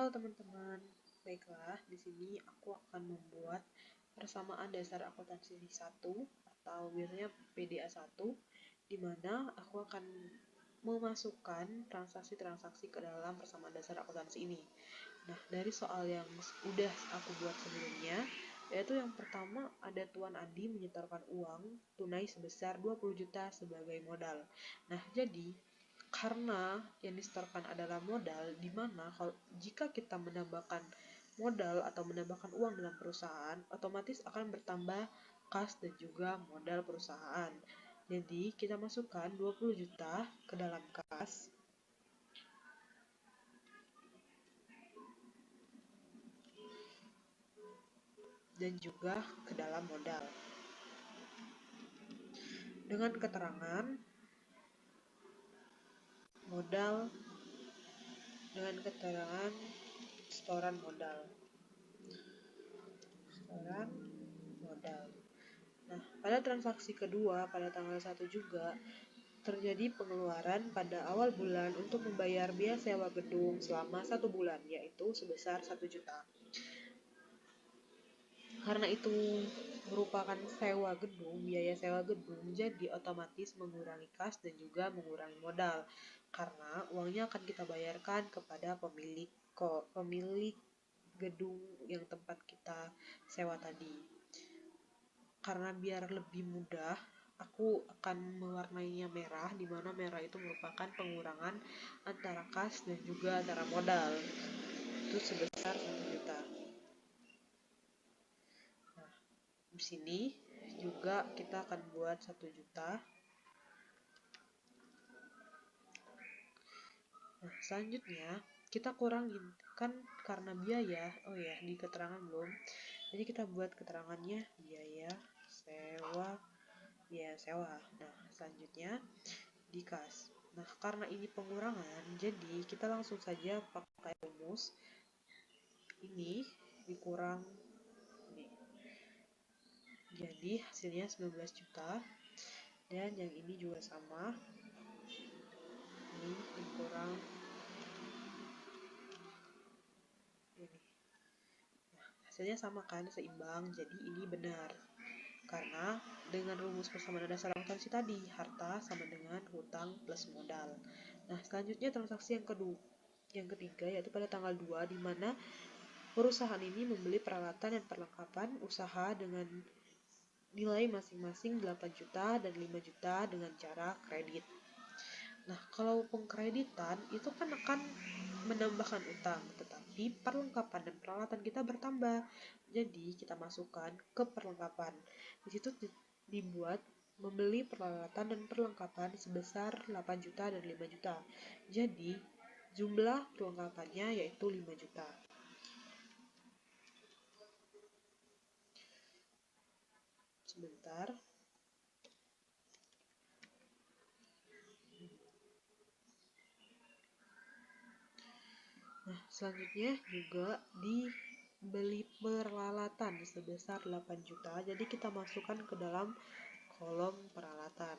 Halo teman-teman, baiklah di sini aku akan membuat persamaan dasar akuntansi 1 atau biasanya PDA 1, di mana aku akan memasukkan transaksi-transaksi ke dalam persamaan dasar akuntansi ini. Nah, dari soal yang udah aku buat sebelumnya, yaitu yang pertama ada Tuan Andi menyetorkan uang tunai sebesar 20 juta sebagai modal. Nah, jadi karena yang disetorkan adalah modal, di mana jika kita menambahkan modal atau menambahkan uang dalam perusahaan, otomatis akan bertambah kas dan juga modal perusahaan. Jadi kita masukkan 20 juta ke dalam kas dan juga ke dalam modal. Dengan keterangan modal dengan keterangan setoran modal. Nah, pada transaksi kedua pada tanggal 1 juga terjadi pengeluaran pada awal bulan untuk membayar biaya sewa gedung selama 1 bulan, yaitu sebesar 1 juta. Karena itu merupakan biaya sewa gedung, jadi otomatis mengurangi kas dan juga mengurangi modal. Karena uangnya akan kita bayarkan kepada pemilik gedung yang tempat kita sewa tadi. Karena biar lebih mudah, aku akan mewarnainya merah, di mana merah itu merupakan pengurangan antara kas dan juga antara modal. Itu sebesar 1 juta. Nah, di sini juga kita akan buat 1 juta. Nah, selanjutnya kita kurangin kan karena biaya. Oh ya, di keterangan belum. Jadi kita buat keterangannya biaya sewa. Nah, selanjutnya di kas. Nah, karena ini pengurangan, jadi kita langsung saja pakai rumus ini dikurang ini. Jadi hasilnya 19 juta. Dan yang ini juga sama. Ini dikurang ini. Nah, hasilnya sama kan, seimbang. Jadi ini benar. Karena dengan rumus persamaan dasar akuntansi tadi, harta sama dengan hutang plus modal. Nah, selanjutnya transaksi yang ketiga yaitu pada tanggal 2, di mana perusahaan ini membeli peralatan dan perlengkapan usaha dengan nilai masing-masing 8 juta dan 5 juta dengan cara kredit. Nah, kalau pengkreditan itu kan akan menambahkan utang, tetapi perlengkapan dan peralatan kita bertambah. Jadi kita masukkan ke perlengkapan. Di situ dibuat membeli peralatan dan perlengkapan sebesar 8 juta dan 5 juta. Jadi jumlah perlengkapannya yaitu 5 juta. Sebentar. Nah, selanjutnya juga dibeli peralatan sebesar 8 juta. Jadi kita masukkan ke dalam kolom peralatan.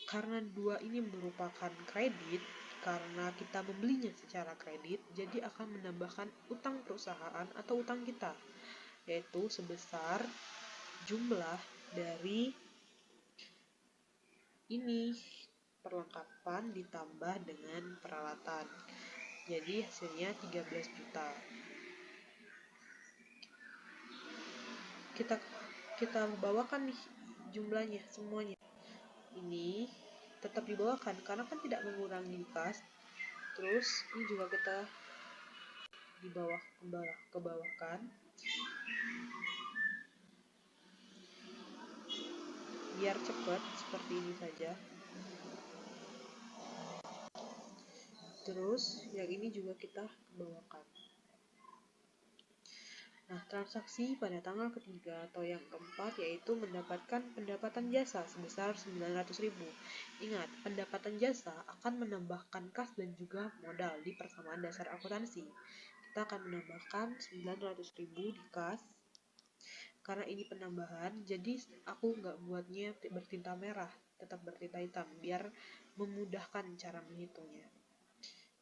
Karena 2 ini merupakan kredit, karena kita membelinya secara kredit, jadi akan menambahkan utang perusahaan atau utang kita, yaitu sebesar jumlah dari ini perlengkapan ditambah dengan peralatan. Jadi hasilnya 13 juta. Kita bawakan nih jumlahnya semuanya. Ini tetap dibawakan karena kan tidak mengurangi kas. Terus ini juga kita kebawahkan biar cepat, seperti ini saja. Terus yang ini juga kita bawakan. Nah, transaksi pada tanggal ketiga atau yang keempat yaitu mendapatkan pendapatan jasa sebesar 900.000. Ingat, pendapatan jasa akan menambahkan kas dan juga modal di persamaan dasar akuntansi. Kita akan menambahkan 900.000 di kas. Karena ini penambahan, jadi aku nggak buatnya bertinta merah, tetap bertinta hitam biar memudahkan cara menghitungnya.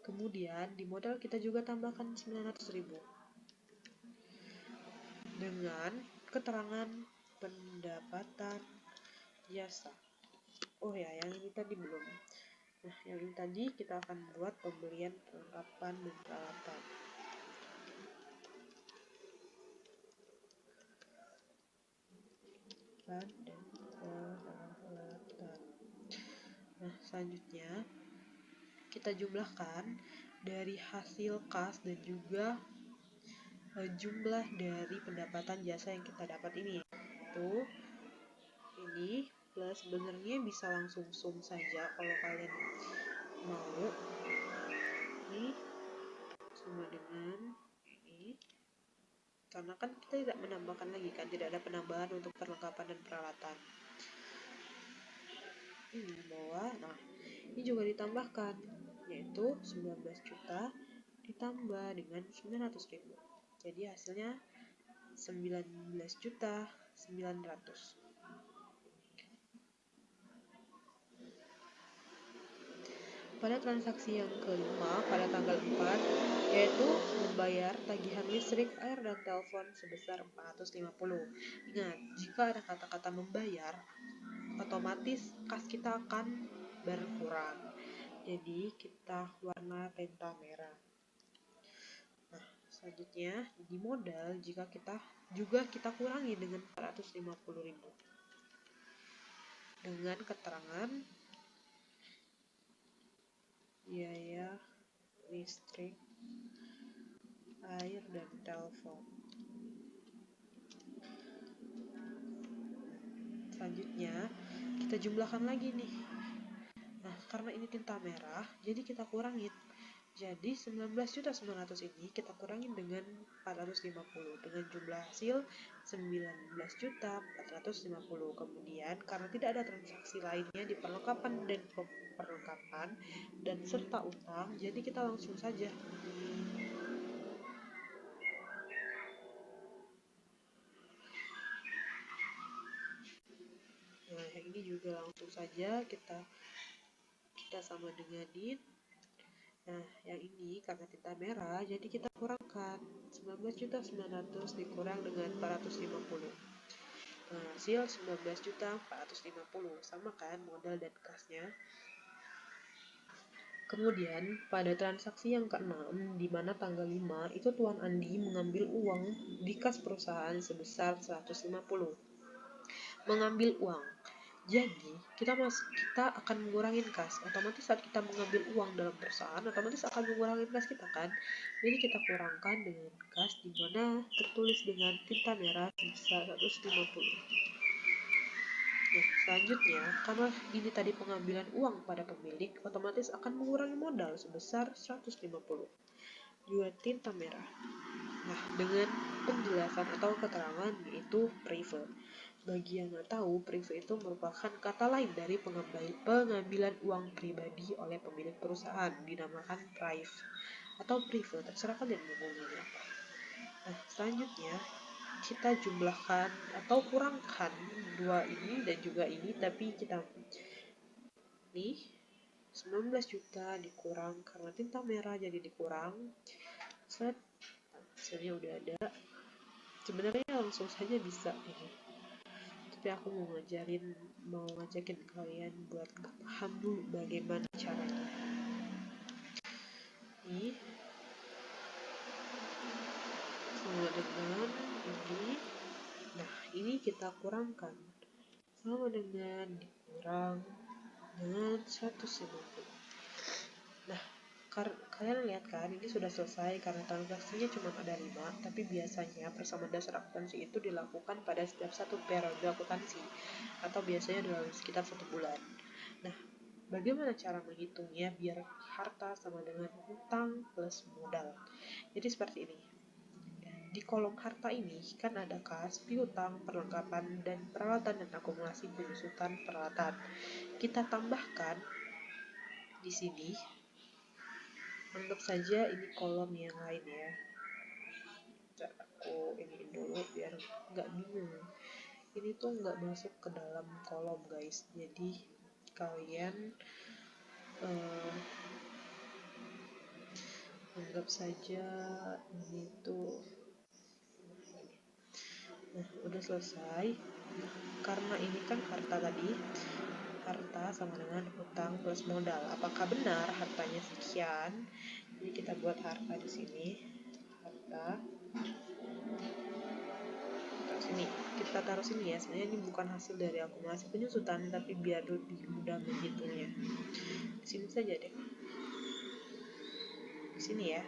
Kemudian di modal kita juga tambahkan 900.000 dengan keterangan pendapatan jasa. Oh ya, yang ini tadi belum. Nah, yang ini tadi kita akan buat pembelian perlengkapan dan peralatan. Nah, selanjutnya kita jumlahkan dari hasil kas dan juga jumlah dari pendapatan jasa yang kita dapat ini. Itu ini plus, sebenarnya bisa langsung sum saja kalau kalian mau. Ini sama dengan ini, karena kan kita tidak menambahkan lagi kan, tidak ada penambahan untuk perlengkapan dan peralatan. Ini bawah, nah ini juga ditambahkan, yaitu 19 juta ditambah dengan 900.000. Jadi hasilnya 19 juta 900. Pada transaksi yang kelima pada tanggal 4, yaitu membayar tagihan listrik, air, dan telepon sebesar 450. Ingat, jika ada kata-kata membayar, otomatis kas kita akan berkurang. Jadi kita warna penta merah. Nah, selanjutnya di modal jika kita kurangi dengan 450.000 dengan keterangan biaya listrik, air, dan telepon. Selanjutnya kita jumlahkan lagi nih. Nah, karena ini tinta merah, jadi kita kurangin. Jadi 19.900 ini kita kurangin dengan 450 dengan jumlah hasil 19.450. Kemudian karena tidak ada transaksi lainnya di perlengkapan dan serta utang, jadi kita langsung saja. Nah, yang ini juga langsung saja kita sama denganin. Nah, yang ini karena tinta merah, jadi kita kurangkan 19.900 dikurang dengan 450. Nah, hasil 19.450, sama kan modal dan kasnya. Kemudian pada transaksi yang ke-6, di mana tanggal 5 itu Tuan Andi mengambil uang di kas perusahaan sebesar 150. Mengambil uang. Jadi, kita akan mengurangi kas. Otomatis saat kita mengambil uang dalam perusahaan, otomatis akan mengurangi kas kita kan. Jadi kita kurangkan dengan kas di mana tertulis dengan tinta merah sebesar 150. Nah, selanjutnya, karena ini tadi pengambilan uang pada pemilik, otomatis akan mengurangi modal sebesar 150. Juga tinta merah. Nah, dengan penjelasan atau keterangan yaitu private. Bagi yang nggak tahu, private itu merupakan kata lain dari pengambilan uang pribadi oleh pemilik perusahaan, dinamakan private atau private, terserah kalian mau ngomongnya apa. Nah, selanjutnya kita jumlahkan atau kurangkan dua ini dan juga ini, tapi kita nih 19 juta dikurang karena tinta merah jadi dikurang. Set, hasilnya udah ada. Sebenarnya langsung saja bisa ini, tapi aku mau ngajakin kalian buat paham dulu bagaimana caranya. Ini sama dengan ini. Nah, ini kita kurangkan sama dengan dikurang dengan 150. Nah, kalian lihat kan ini sudah selesai karena transaksinya cuma ada 5, tapi biasanya persamaan dasar akuntansi itu dilakukan pada setiap satu periode akuntansi atau biasanya dalam sekitar 1 bulan. Nah, bagaimana cara menghitungnya biar harta sama dengan hutang plus modal? Jadi seperti ini. Di kolom harta ini kan ada kas, piutang, perlengkapan, dan peralatan dan akumulasi penyusutan peralatan. Kita tambahkan di sini. Anggap saja ini kolom yang lain ya. Aku ini dulu biar nggak bingung. Ini tuh nggak masuk ke dalam kolom guys. Jadi kalian Anggap saja ini tuh. Nah, udah selesai. Karena ini kan harta tadi, harta sama dengan hutang plus modal. Apakah benar hartanya sekian? Jadi kita buat harta di sini. Harta. Sini, kita taruh sini ya. Sebenarnya ini bukan hasil dari akumulasi penyusutan, tapi biar lebih mudah menghitungnya. Di sini saja deh. Di sini ya.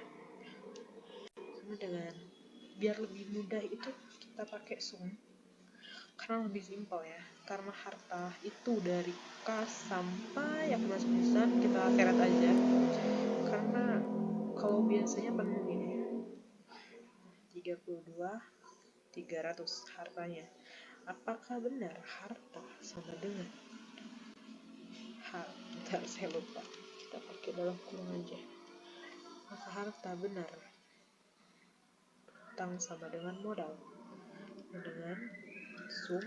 Sama dengan biar lebih mudah itu kita pakai sum. Karena lebih simpel ya. Karena harta itu dari kas sampai akumulasi penyusutan kita seret aja. Karena kalau biasanya penuh ini 32.300 hartanya. Apakah benar harta sama dengan bentar saya lupa, kita pakai dalam kurung aja. Maka harta benar hutang sama dengan modal dengan sum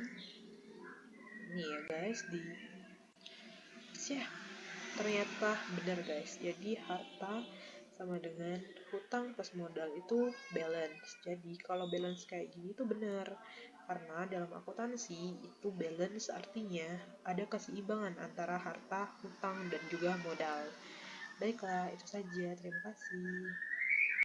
ini ya guys di ternyata benar guys. Jadi harta sama dengan hutang plus modal itu balance. Jadi kalau balance kayak gini itu benar. Karena dalam akuntansi itu balance artinya ada keseimbangan antara harta, hutang, dan juga modal. Baiklah, itu saja. Terima kasih.